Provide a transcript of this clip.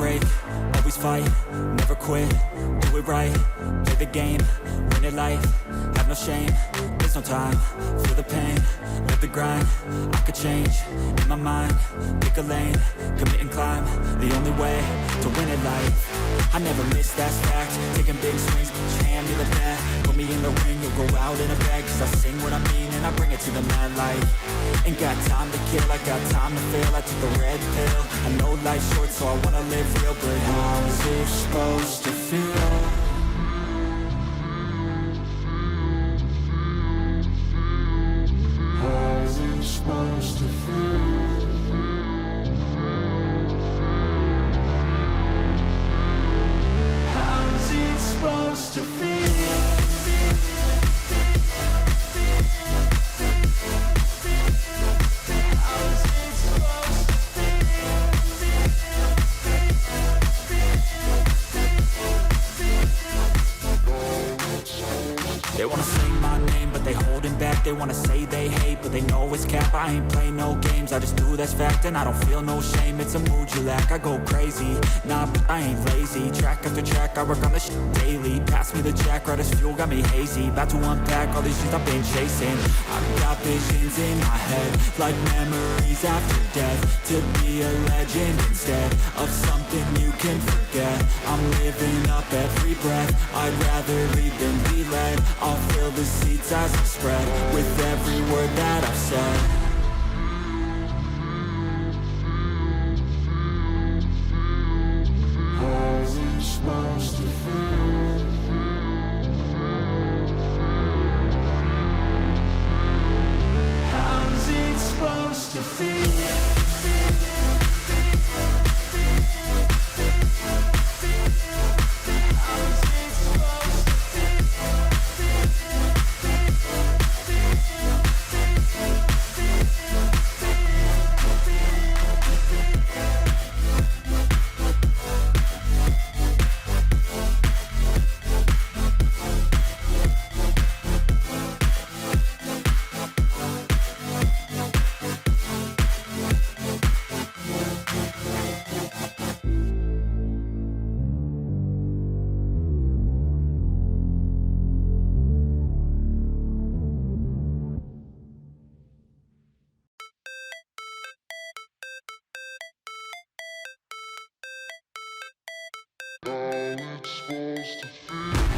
break, always fight, never quit, do it right, play the game, win it life, have no shame, there's no time, feel the pain, live the grind, I could change, in my mind, pick a lane, commit and climb, the only way to win at life. I never miss, that's fact, taking big swings, put your hand to the bat, put me in the ring, you'll go out in a bag, cause I sing what I mean and I bring it to the mad light. Ain't got time to kill, I got time to feel, I took the red pill, I know life's short so I wanna live real, but how's it supposed to feel? How's it supposed to feel? How's it supposed to feel? They wanna say my name, but they holding back. They wanna say they hate, but they know it's cap. I ain't play no games, I just do, that's fact. And I don't feel no shame, it's a mood you lack. I go crazy, nah, but I ain't lazy. Track after track, I work on this shit daily. Pass me the jack, right as fuel, got me hazy. About to unpack all these shit I've been chasing. I've got visions in my head, like memories after death. To be a legend instead of something you can forget. I'm living up every breath, I'd rather lead than be led. I'll fill the seats as I spread with every word that I've said. How's it supposed to feel? How's it supposed to feel? How it's supposed to feel.